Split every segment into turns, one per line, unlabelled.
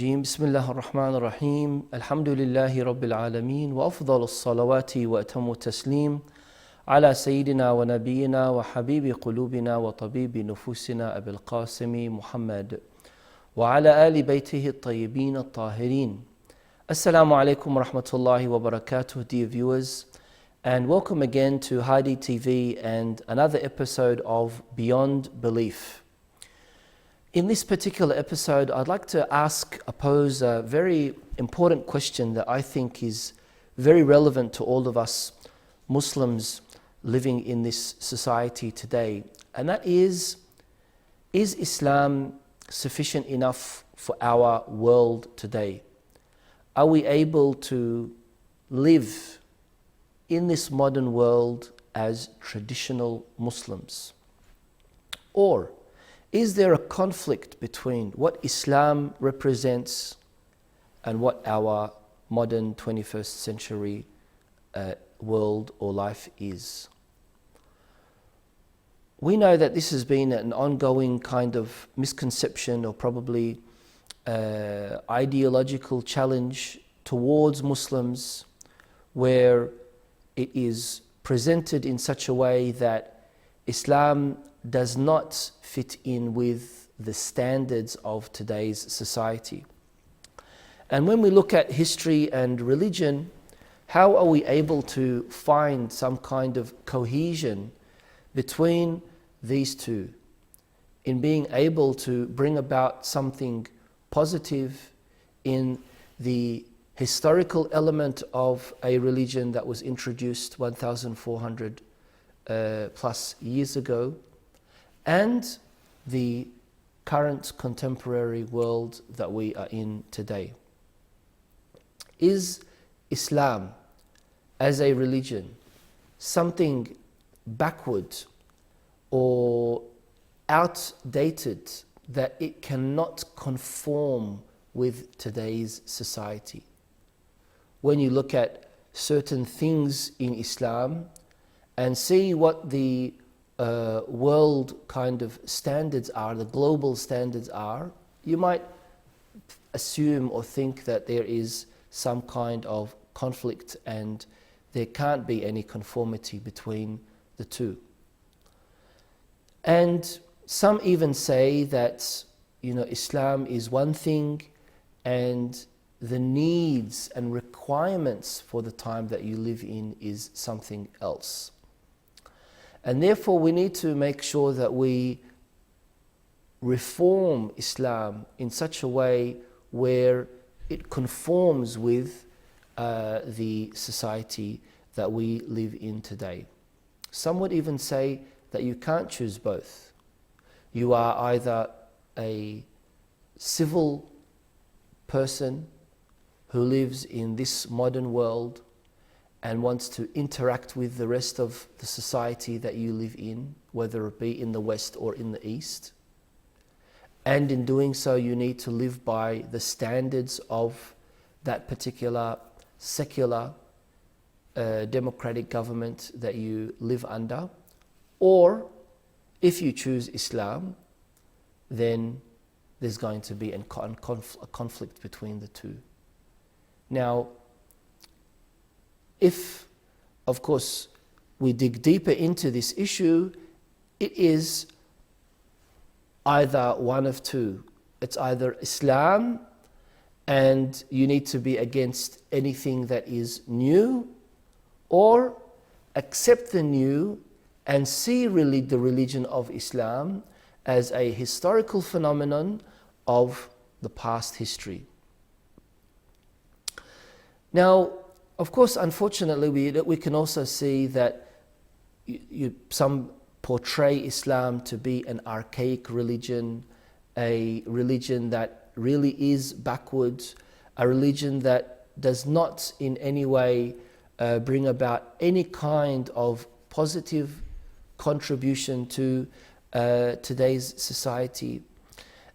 بسم الله الرحمن الرحيم الحمد لله رب العالمين وأفضل الصلوات وأتم التسليم على سيدنا ونبينا وحبيب قلوبنا وطبيب نفوسنا أبي القاسم محمد وعلى آل بيته الطيبين الطاهرين. Assalamu alaikum wa rahmatullahi wa barakatuh, dear viewers, and welcome again to HADI TV and another episode of Beyond Belief. In this particular episode, I'd like to pose a very important question that I think is very relevant to all of us Muslims living in this society today. And that is Islam sufficient enough for our world today? Are we able to live in this modern world as traditional Muslims? Or is there a conflict between what Islam represents and what our modern 21st century world or life is? We know that this has been an ongoing kind of misconception or probably ideological challenge towards Muslims, where it is presented in such a way that Islam does not fit in with the standards of today's society. And when we look at history and religion, how are we able to find some kind of cohesion between these two in being able to bring about something positive in the historical element of a religion that was introduced 1,400 plus years ago, and the current contemporary world that we are in today? Is Islam as a religion something backward or outdated that it cannot conform with today's society? When you look at certain things in Islam and see what the world kind of standards are, the global standards are, you might assume or think that there is some kind of conflict and there can't be any conformity between the two. And some even say that, Islam is one thing and the needs and requirements for the time that you live in is something else. And therefore we need to make sure that we reform Islam in such a way where it conforms with the society that we live in today. Some would even say that you can't choose both. You are either a civil person who lives in this modern world and wants to interact with the rest of the society that you live in, whether it be in the West or in the East. And in doing so, you need to live by the standards of that particular secular democratic government that you live under. Or if you choose Islam, then there's going to be a conflict between the two. Now, if, of course, we dig deeper into this issue, it is either one of two. It's either Islam and you need to be against anything that is new, or accept the new and see really the religion of Islam as a historical phenomenon of the past history. Now, of course, unfortunately, we can also see that some portray Islam to be an archaic religion, a religion that really is backwards, a religion that does not in any way bring about any kind of positive contribution to today's society.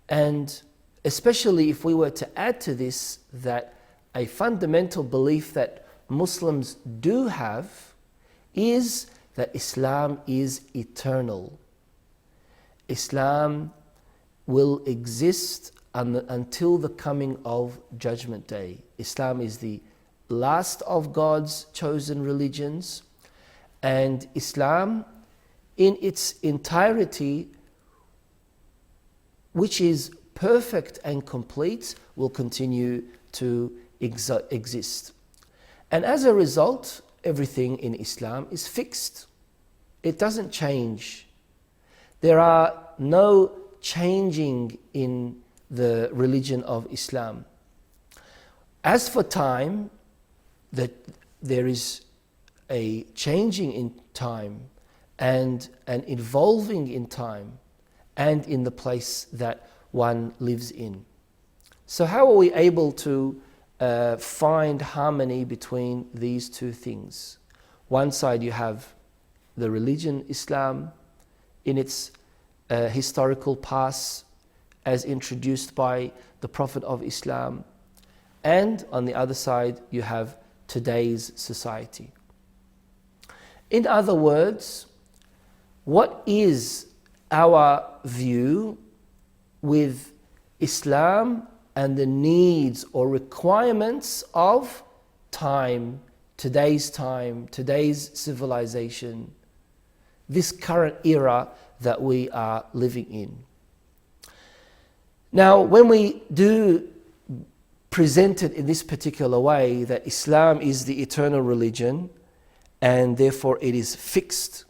And especially if we were to add to this that a fundamental belief that Muslims do have is that Islam is eternal. Islam will exist until the coming of Judgment Day. Islam is the last of God's chosen religions, and Islam in its entirety, which is perfect and complete, will continue to exist. And as a result, everything in Islam is fixed. It doesn't change. There are no changing in the religion of Islam. As for time, that there is a changing in time and an evolving in time and in the place that one lives in. So how are we able to find harmony between these two things? One side you have the religion Islam in its historical past as introduced by the Prophet of Islam, and on the other side you have today's society. In other words, what is our view with Islam and the needs or requirements of time, today's civilization, this current era that we are living in? Now, when we do present it in this particular way, that Islam is the eternal religion and therefore it is fixed,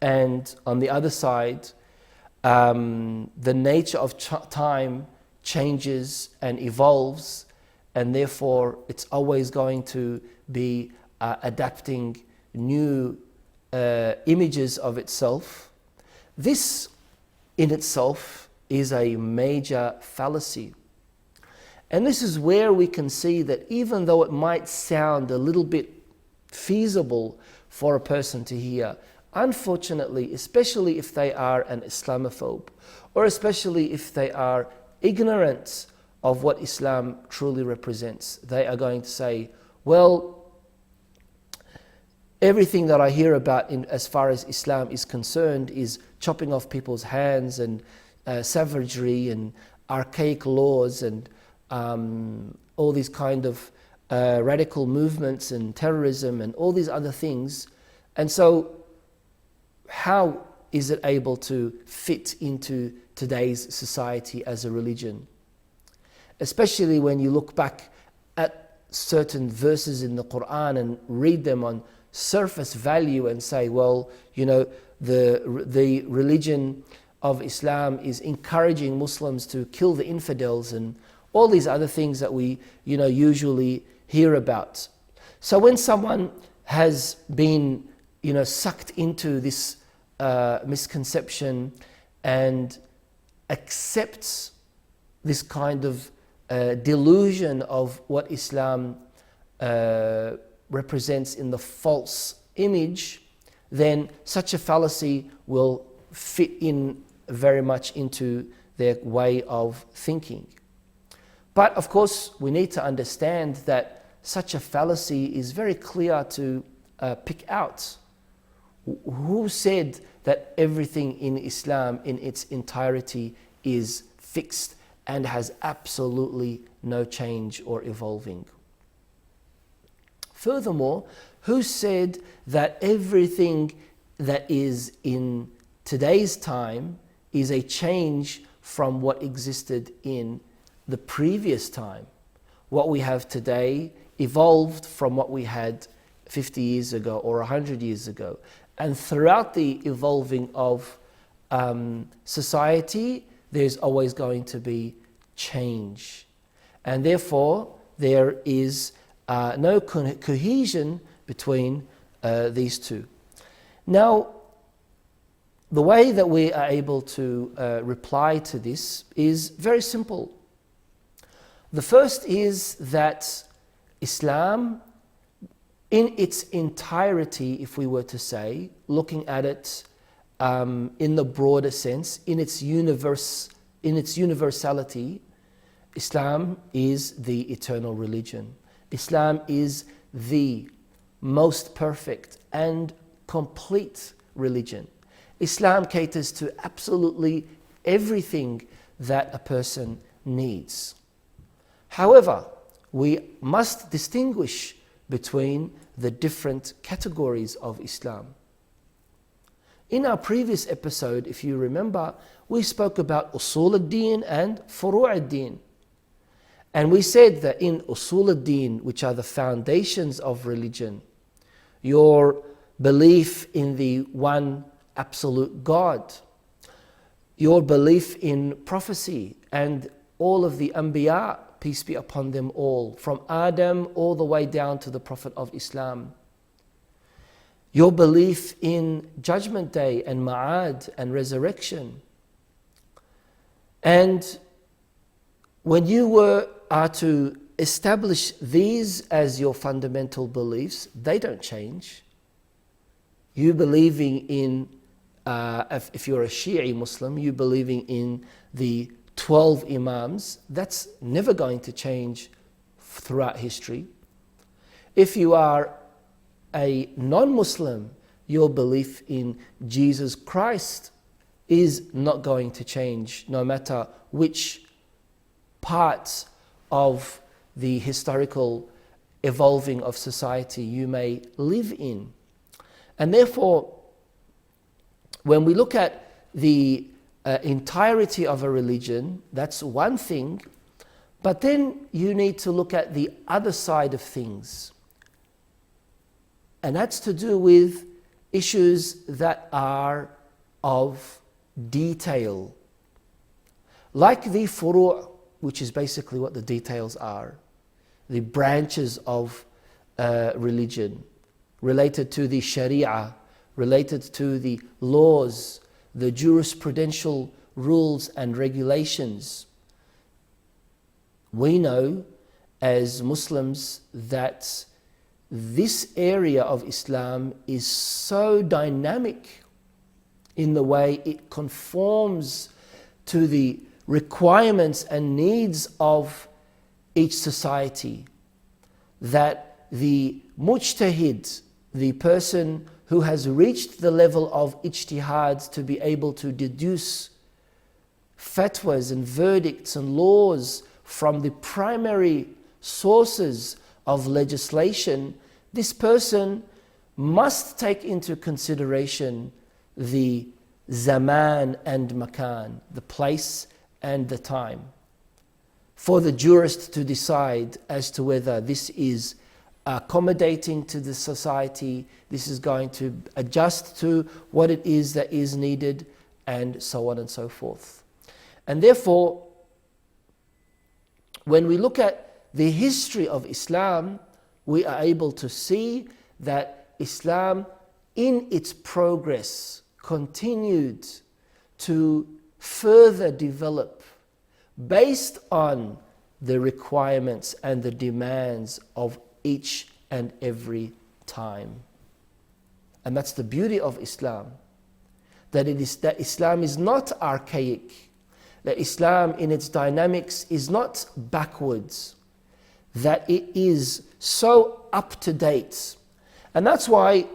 and on the other side, the nature of time changes and evolves, and therefore it's always going to be adapting new images of itself. This in itself is a major fallacy. And this is where we can see that even though it might sound a little bit feasible for a person to hear, unfortunately, especially if they are an Islamophobe, or especially if they are ignorant of what Islam truly represents, they are going to say, well, everything that I hear about as far as Islam is concerned is chopping off people's hands and savagery and archaic laws and all these kind of radical movements and terrorism and all these other things. And so how is it able to fit into today's society as a religion? Especially when you look back at certain verses in the Quran and read them on surface value and say, well, the religion of Islam is encouraging Muslims to kill the infidels and all these other things that we usually hear about. So when someone has been sucked into this misconception and accepts this kind of delusion of what Islam represents in the false image, then such a fallacy will fit in very much into their way of thinking. But of course, we need to understand that such a fallacy is very clear to pick out. Who said that everything in Islam in its entirety is fixed and has absolutely no change or evolving? Furthermore, who said that everything that is in today's time is a change from what existed in the previous time? What we have today evolved from what we had 50 years ago or 100 years ago. And throughout the evolving of society, there's always going to be change. And therefore, there is no cohesion between these two. Now, the way that we are able to reply to this is very simple. The first is that Islam, in its entirety, if we were to say, looking at it in the broader sense, in its universality, Islam is the eternal religion. Islam is the most perfect and complete religion. Islam caters to absolutely everything that a person needs. However, we must distinguish between the different categories of Islam. In our previous episode, if you remember, we spoke about usul ad-din and furu' ad-din. And we said that in usul ad-din, which are the foundations of religion, your belief in the one absolute God, your belief in prophecy and all of the Anbiya, peace be upon them all, from Adam all the way down to the Prophet of Islam, your belief in Judgment Day and Ma'ad and resurrection. And when you are to establish these as your fundamental beliefs, they don't change. You believing in, if you're a Shi'i Muslim, you believing in the 12 Imams, that's never going to change throughout history. If you are a non-Muslim, your belief in Jesus Christ is not going to change, no matter which parts of the historical evolving of society you may live in. And therefore, when we look at the entirety of a religion, that's one thing, but then you need to look at the other side of things. And that's to do with issues that are of detail. Like the furu', which is basically what the details are, the branches of religion, related to the Sharia, related to the laws, the jurisprudential rules and regulations. We know as Muslims that this area of Islam is so dynamic in the way it conforms to the requirements and needs of each society, that the mujtahid, the person who has reached the level of ijtihad to be able to deduce fatwas and verdicts and laws from the primary sources of legislation, this person must take into consideration the zaman and makan, the place and the time, for the jurist to decide as to whether this is accommodating to the society, this is going to adjust to what it is that is needed, and so on and so forth. And therefore, when we look at the history of Islam, we are able to see that Islam in its progress continued to further develop based on the requirements and the demands of each and every time. And that's the beauty of Islam, that Islam is not archaic, that Islam in its dynamics is not backwards, that it is so up to date. And that's why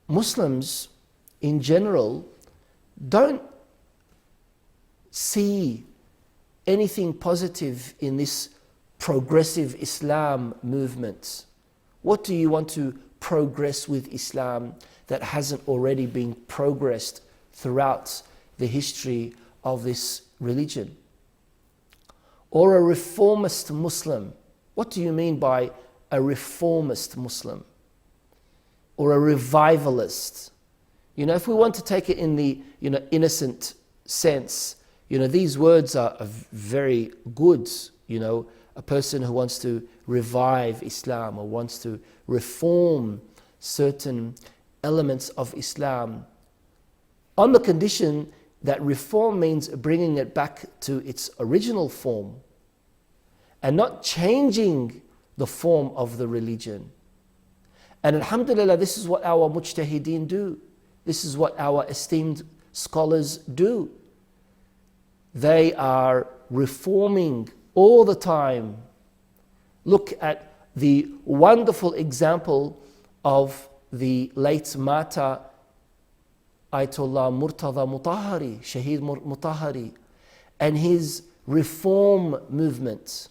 Muslims in general don't see anything positive in this progressive Islam movement. What do you want to progress with Islam that hasn't already been progressed throughout the history of this religion? Or a reformist Muslim. What do you mean by a reformist Muslim? Or a revivalist? You know, if we want to take it in the innocent sense, these words are very good. A person who wants to revive Islam or wants to reform certain elements of Islam, on the condition that reform means bringing it back to its original form and not changing the form of the religion. And alhamdulillah, this is what our mujtahideen do. This is what our esteemed scholars do. They are reforming all the time. Look at the wonderful example of the late martyr Ayatollah Murtada Mutahari, Shaheed Mutahari, and his reform movements.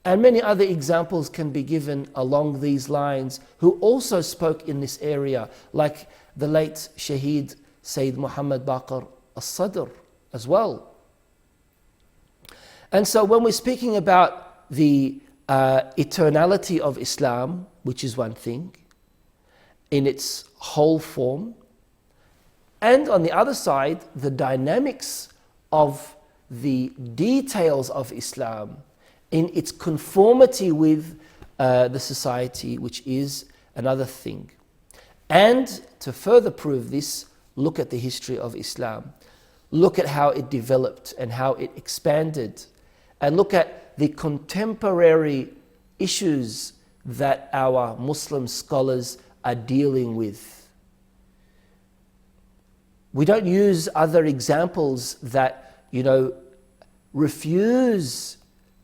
And many other examples can be given along these lines who also spoke in this area, like the late Shaheed Sayyid Muhammad Baqir al-Sadr as well. And so when we're speaking about the eternality of Islam, which is one thing, in its whole form, and on the other side, the dynamics of the details of Islam in its conformity with the society, which is another thing. And to further prove this, look at the history of Islam. Look at how it developed and how it expanded. And look at the contemporary issues that our Muslim scholars are dealing with. We don't use other examples that, refuse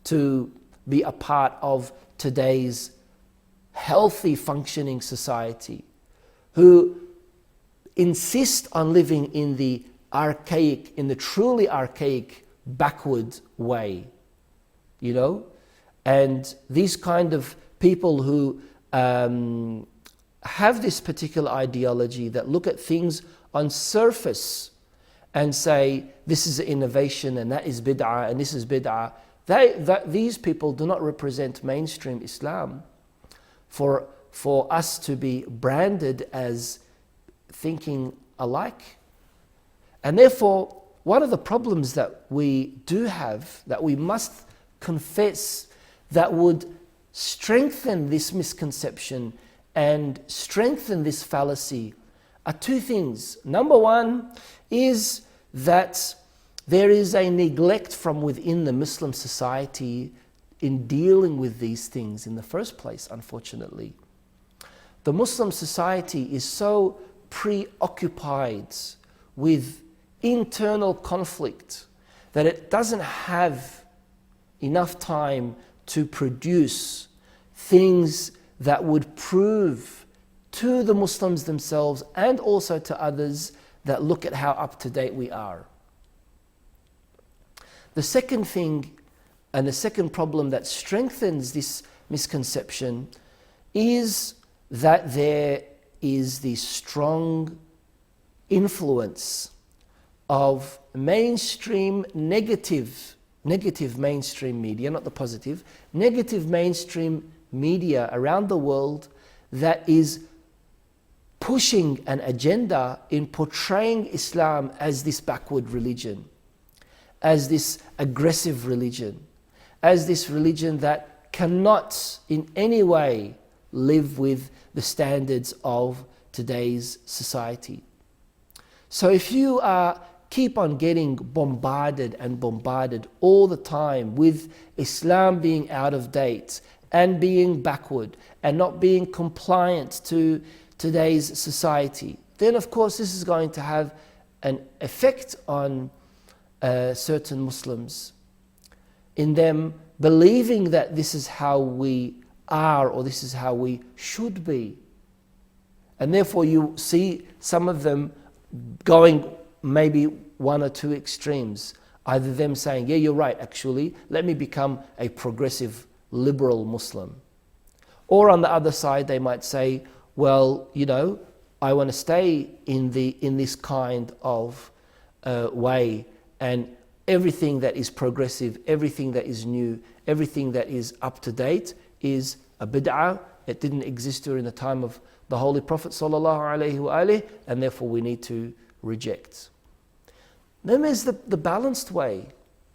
to be a part of today's healthy functioning society, who insist on living in the truly archaic, backward way, and these kind of people who have this particular ideology that look at things on surface and say this is innovation and that is bid'ah and this is bid'ah. These people do not represent mainstream Islam for us to be branded as thinking alike. And therefore, one of the problems that we do have, that we must confess, that would strengthen this misconception and strengthen this fallacy are two things. Number one is that there is a neglect from within the Muslim society in dealing with these things in the first place, unfortunately. The Muslim society is so preoccupied with internal conflict that it doesn't have enough time to produce things that would prove to the Muslims themselves and also to others that look at how up to date we are. The second thing and the second problem that strengthens this misconception is that there is the strong influence of mainstream negative mainstream media, not the positive, negative mainstream media around the world that is pushing an agenda in portraying Islam as this backward religion, as this aggressive religion, as this religion that cannot in any way live with the standards of today's society. So if you keep on getting bombarded all the time with Islam being out of date and being backward and not being compliant to today's society, then of course this is going to have an effect on certain Muslims, in them believing that this is how we are or this is how we should be. And therefore you see some of them going maybe one or two extremes. Either them saying, yeah, you're right, actually, let me become a progressive liberal Muslim. Or on the other side, they might say, well, I want to stay in this kind of way, and everything that is progressive, everything that is new, everything that is up to date is a bid'ah. It didn't exist during the time of the Holy Prophet ﷺ, and therefore we need to reject. Then there's the balanced way,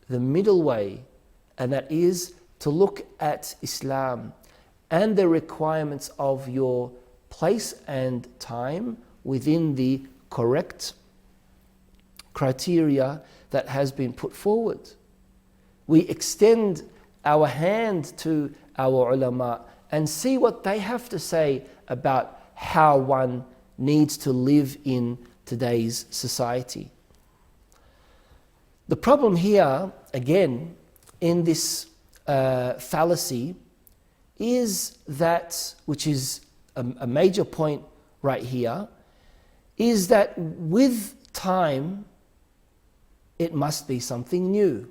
the middle way, and that is to look at Islam and the requirements of your place and time within the correct criteria that has been put forward. We extend our hand to our ulama and see what they have to say about how one needs to live in today's society. The problem here, again, in this fallacy is that, which is a major point right here, is that with time, it must be something new.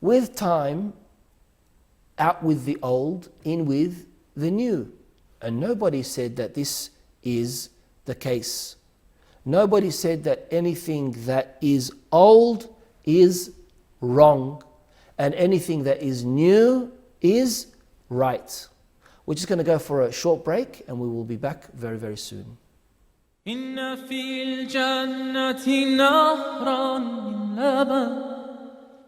With time, out with the old, in with the new. And nobody said that this is the case. Nobody said that anything that is old is wrong and anything that is new is right. We're just going to go for a short break and we will be back very, very soon.
إن في الجنة نهرا من لبن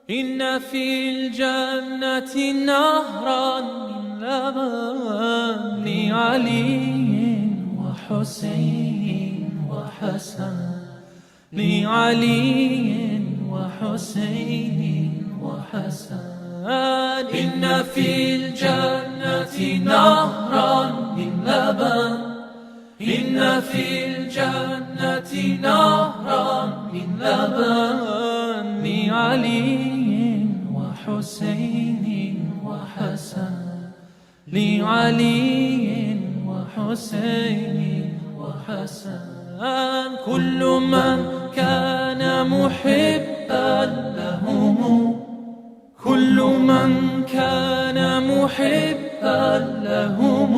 إن في الجنة نهرا من لبن لعلي وحسين وحسن لعلي وحسين وحسن إن في الجنة نهرا من لبن إن في الجنة نهرا من لبن لعلي وحسين وحسن لعلي وحسين وحسن كل من كان محبا لهم كل من كان محبا لهم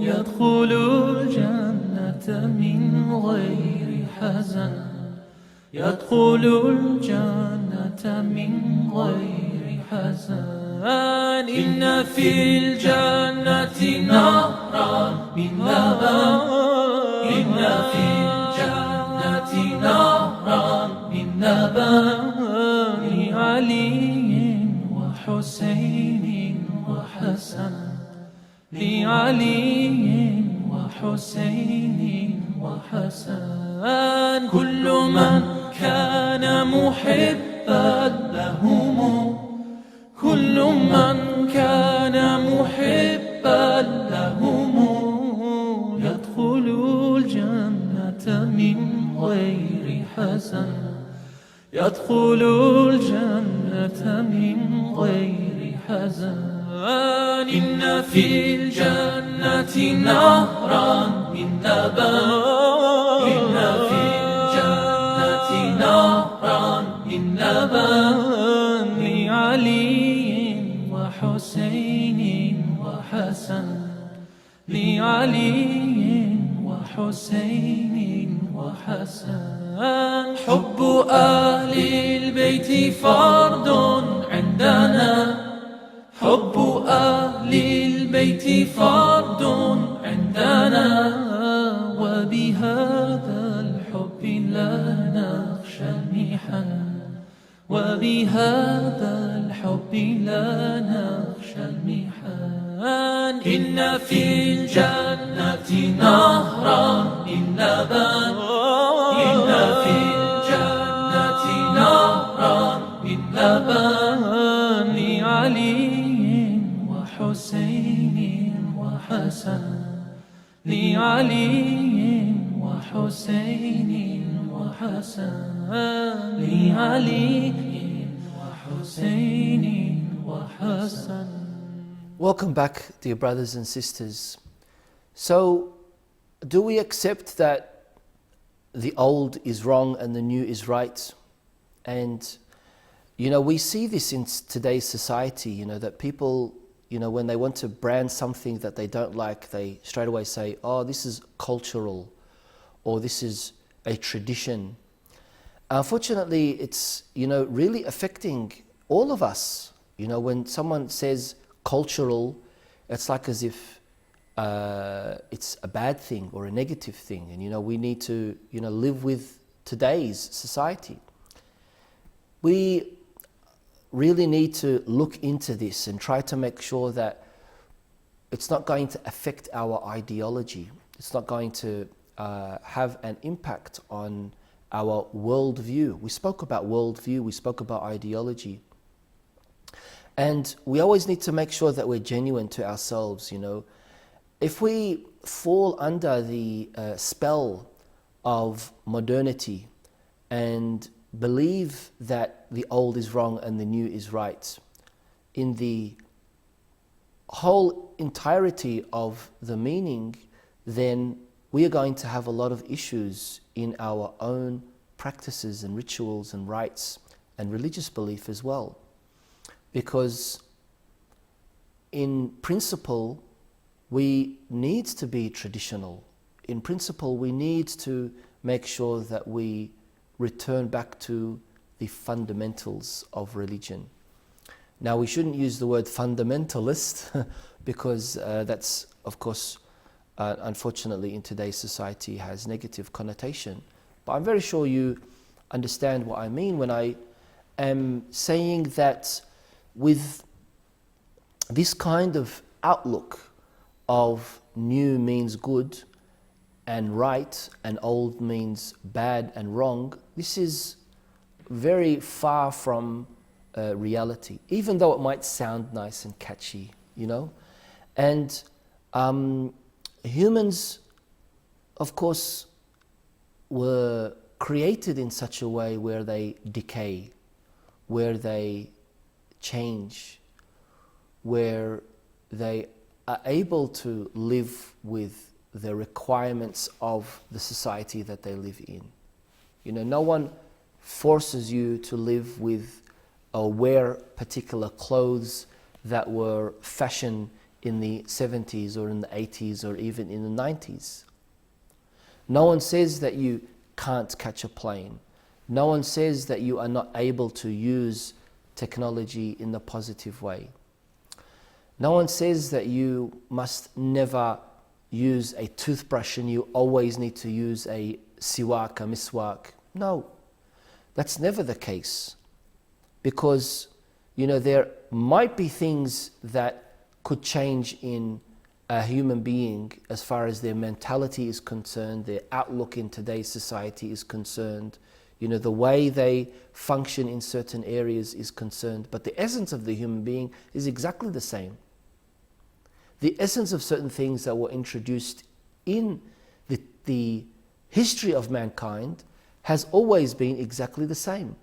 يدخل الجنة من غير حزن يدخل الجنة من غير حزن إن في الجنة نهرا من لبن إن في الجنة نهرا من لبن لعلي وحسين وحسن لعلي وحسين وحسن كل من كان محبا لهم كل من كان محبا لهم يدخل الجنة من غير حزن يدخل الجنة من غير حزن إن في الجنة نهرا من لبن إن في الجنة نهرا من لبن لعلي وحسين وحسن لعلي وحسين وحسن حب أهل البيت فرض عندنا حب أهل البيت فرض عندنا وبهذا الحب لا نخشى المحن وبهذا الحب لا نخشى المحن إن في الجنة نهرا من لبن إن في الجنة نهرا من لبن لعلي وحسين وحسن لعلي وحسين وحسن لعلي وحسين وحسن.
Welcome back, dear brothers and sisters. So, do we accept that the old is wrong and the new is right? And we see this in today's society, that people, when they want to brand something that they don't like, they straight away say, oh, this is cultural, or this is a tradition. Unfortunately, it's, really affecting all of us. When someone says cultural, it's like as if it's a bad thing or a negative thing. And, we need to, live with today's society. We really need to look into this and try to make sure that it's not going to affect our ideology. It's not going to have an impact on our worldview. We spoke about worldview, we spoke about ideology. And we always need to make sure that we're genuine to ourselves, If we fall under the spell of modernity and believe that the old is wrong and the new is right, in the whole entirety of the meaning, then we are going to have a lot of issues in our own practices and rituals and rites and religious belief as well. Because in principle, we need to be traditional. In principle, we need to make sure that we return back to the fundamentals of religion. Now, we shouldn't use the word fundamentalist because that's, of course, unfortunately in today's society has negative connotation. But I'm very sure you understand what I mean when I am saying that with this kind of outlook of new means good and right and old means bad and wrong, this is very far from reality, even though it might sound nice and catchy, you know. And humans, of course, were created in such a way where they decay, where they change, where they are able to live with the requirements of the society that they live in. You know, no one forces you to live with or wear particular clothes that were fashion in the 70s or in the 80s or even in the 90s. No one says that you can't catch a plane. No one says that you are not able to use technology in a positive way. No one says that you must never use a toothbrush and you always need to use a siwak, a miswak. No, that's never the case. Because, you know, there might be things that could change in a human being as far as their mentality is concerned, their outlook in today's society is concerned, you know, the way they function in certain areas is concerned. But the essence of the human being is exactly the same. The essence of certain things that were introduced in the history of mankind has always been exactly the same.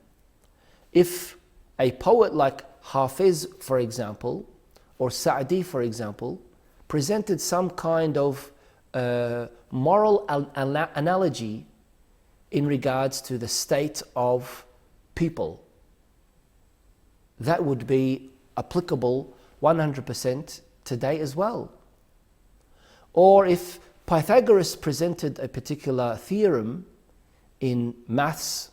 If a poet like Hafiz, for example, or Sa'di, for example, presented some kind of moral analogy in regards to the state of people, that would be applicable 100% today as well. Or if Pythagoras presented a particular theorem in maths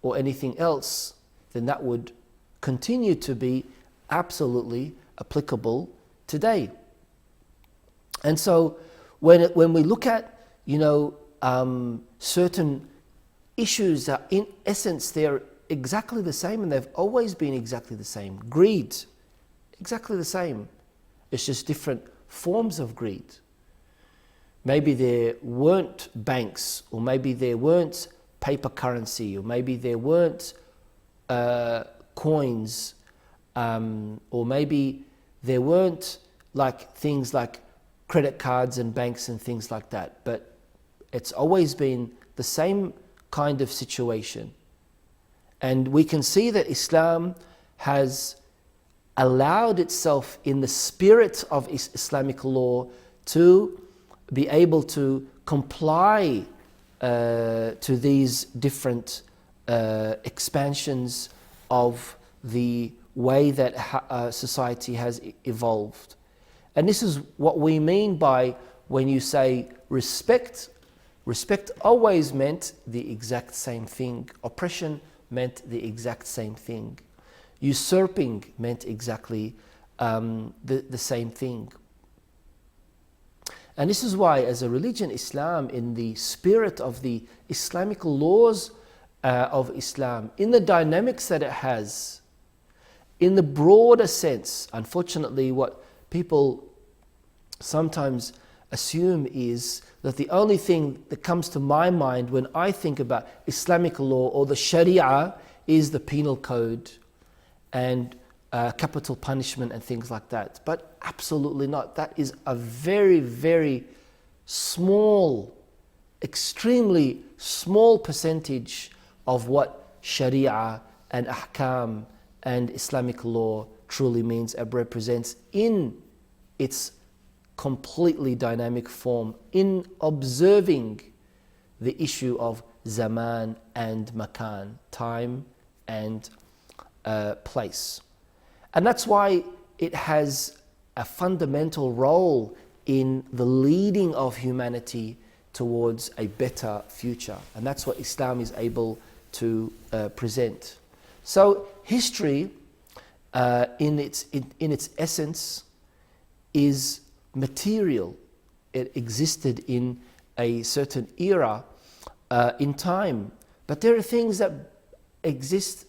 or anything else, then that would continue to be absolutely applicable today. And so when we look at, you know, certain issues that in essence they're exactly the same and they've always been exactly the same. Greed, exactly the same. It's just different forms of greed. Maybe there weren't banks, or maybe there weren't paper currency, or maybe there weren't coins, or maybe there weren't like things like credit cards and banks and things like that. But it's always been the same kind of situation. And we can see that Islam has allowed itself in the spirit of Islamic law to be able to comply to these different expansions of the way that society has evolved. And this is what we mean by when you say respect. Respect always meant the exact same thing. Oppression meant the exact same thing. Usurping meant exactly the same thing. And this is why, as a religion, Islam, in the spirit of the Islamic laws of Islam, in the dynamics that it has, in the broader sense, unfortunately, what people sometimes assume is that the only thing that comes to my mind when I think about Islamic law or the Sharia is the penal code and capital punishment and things like that. But absolutely not. That is a very, very small, extremely small percentage of what Sharia and Ahkam and Islamic law truly means and represents in its completely dynamic form, in observing the issue of zaman and makan, time and place. And that's why it has a fundamental role in the leading of humanity towards a better future. And that's what Islam is able to present. So history, in its essence, is material. It existed in a certain era in time. But there are things that exist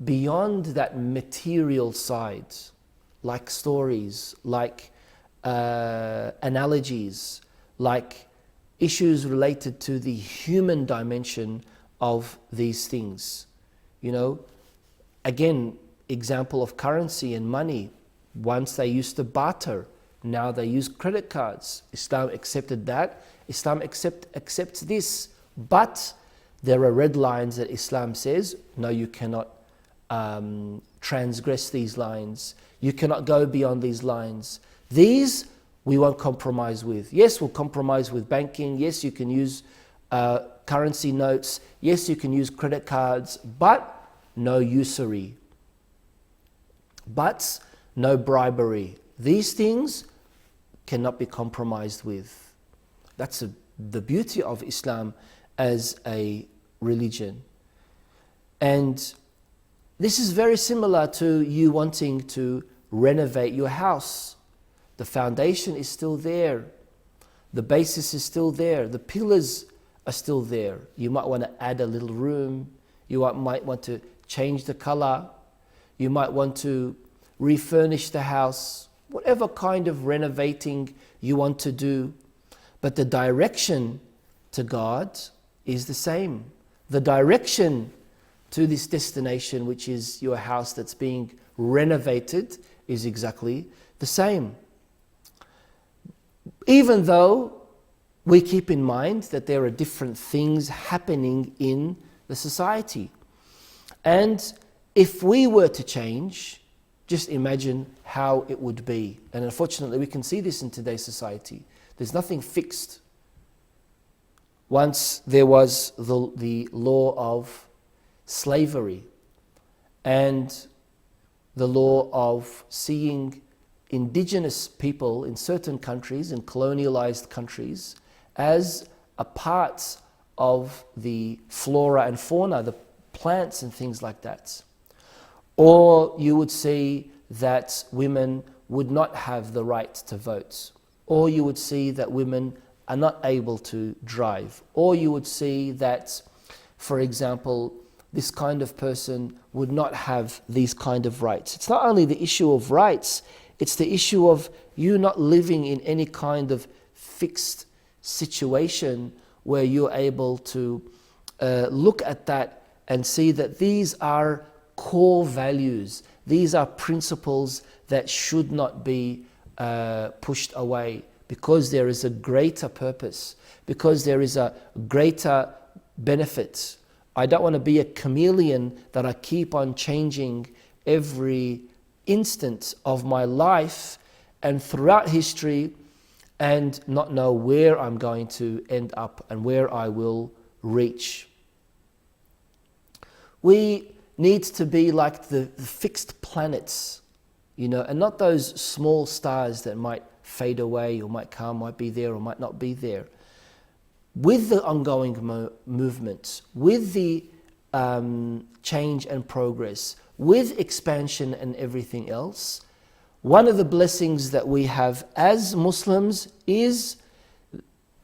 beyond that material side, like stories, like analogies, like issues related to the human dimension of these things. You know, again, example of currency and money. Once they used to barter, now they use credit cards. Islam accepted that. Islam accepts this. But there are red lines that Islam says, no, you cannot transgress these lines. You cannot go beyond these lines. These we won't compromise with. Yes, we'll compromise with banking. Yes, you can use currency notes. Yes, you can use credit cards, but no usury. But no bribery. These things cannot be compromised with. That's the beauty of Islam as a religion. And this is very similar to you wanting to renovate your house. The foundation is still there. The basis is still there. The pillars are still there. You might want to add a little room. You might want to change the color. You might want to refurnish the house. Whatever kind of renovating you want to do. But the direction to God is the same. The direction to this destination, which is your house that's being renovated, is exactly the same. Even though we keep in mind that there are different things happening in the society. And if we were to change, just imagine how it would be. And unfortunately, we can see this in today's society. There's nothing fixed. Once there was the law of slavery and the law of seeing indigenous people in certain countries, in colonialized countries, as a part of the flora and fauna, the plants and things like that. Or you would see that women would not have the right to vote. Or you would see that women are not able to drive. Or you would see that, for example, this kind of person would not have these kind of rights. It's not only the issue of rights, it's the issue of you not living in any kind of fixed situation where you're able to look at that and see that these are core values. These are principles that should not be pushed away, because there is a greater purpose, because there is a greater benefit. I don't want to be a chameleon that I keep on changing every instant of my life and throughout history and not know where I'm going to end up and where I will reach. We need to be like the fixed planets, you know, and not those small stars that might fade away or might come, might be there or might not be there. With the ongoing movement, with the change and progress, with expansion and everything else, one of the blessings that we have as Muslims is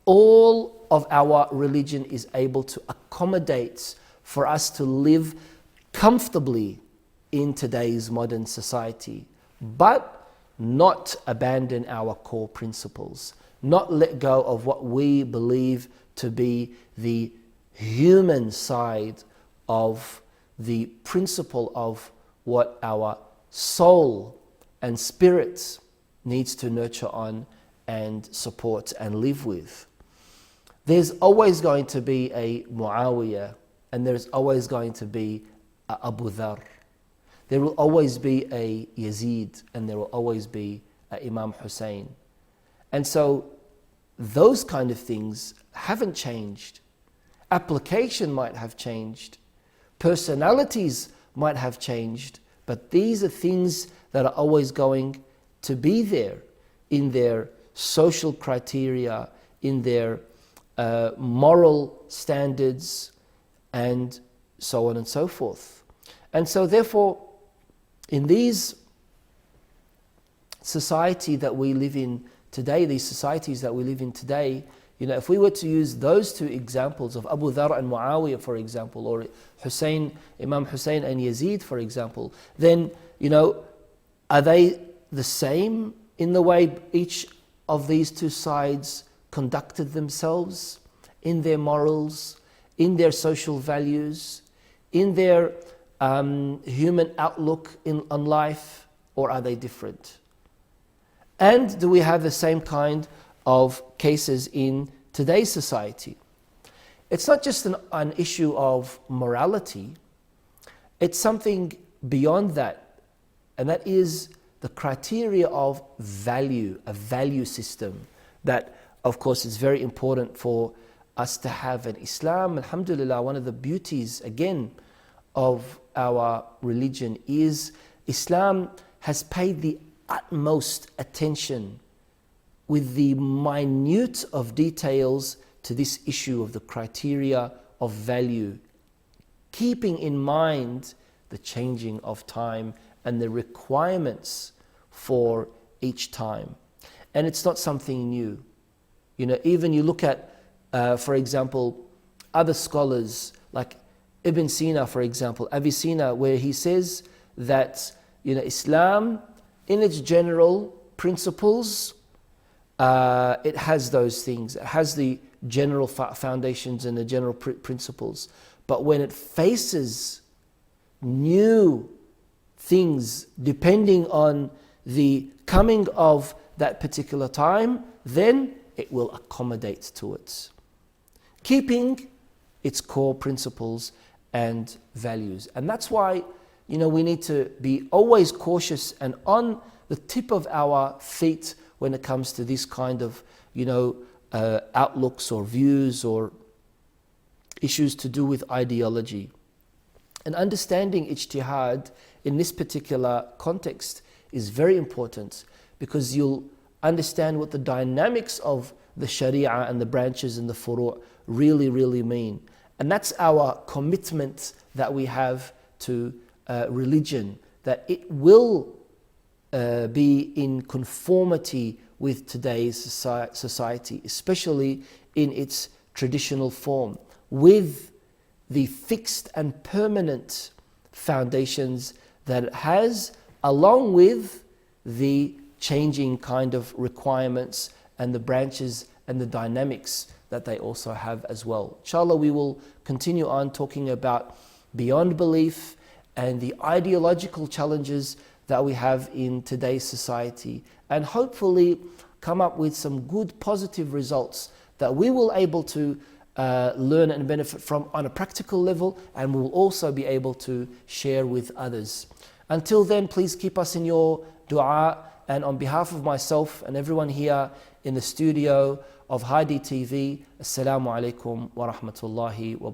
all of our religion is able to accommodate for us to live comfortably in today's modern society, but not abandon our core principles, not let go of what we believe to be the human side of the principle of what our soul and spirit needs to nurture on and support and live with. There's always going to be a Muawiyah, and there's always going to be a Abu Dhar. There will always be a Yazid, and there will always be a Imam Hussein. And so those kind of things haven't changed. Application might have changed. Personalities might have changed. But these are things that are always going to be there in their social criteria, in their moral standards, and so on and so forth. And so therefore, in these society that we live in today, these societies that we live in today, if we were to use those two examples of Abu Dhar and Muawiyah, for example, or Imam Hussein and Yazid, for example, then, are they the same in the way each of these two sides conducted themselves, in their morals, in their social values, in their human outlook on life, or are they different? And do we have the same kind of cases in today's society? It's not just an issue of morality, it's something beyond that, and that is the criteria of value, a value system that, of course, is very important for us to have. And Islam, alhamdulillah, one of the beauties, again, of our religion is Islam has paid the utmost attention with the minute of details to this issue of the criteria of value, keeping in mind the changing of time and the requirements for each time. And it's not something new. Even you look at, for example, other scholars like Ibn Sina, for example, Avicenna, where he says that Islam, in its general principles, it has those things. It has the general foundations and the general principles. But when it faces new things, depending on the coming of that particular time, then it will accommodate to it, keeping its core principles and values. And that's why we need to be always cautious and on the tip of our feet when it comes to this kind of outlooks or views or issues to do with ideology. And understanding ijtihad in this particular context is very important, because you'll understand what the dynamics of the sharia and the branches and the furu' really, really mean. And that's our commitment that we have to religion, that it will be in conformity with today's society, especially in its traditional form, with the fixed and permanent foundations that it has, along with the changing kind of requirements and the branches and the dynamics that they also have as well. Inshallah, we will continue on talking about beyond belief and the ideological challenges that we have in today's society, and hopefully come up with some good positive results that we will able to learn and benefit from on a practical level, and we will also be able to share with others. Until then, please keep us in your dua, and on behalf of myself and everyone here in the studio of HADI TV, Assalamu alaikum wa rahmatullahi wa barakatuh.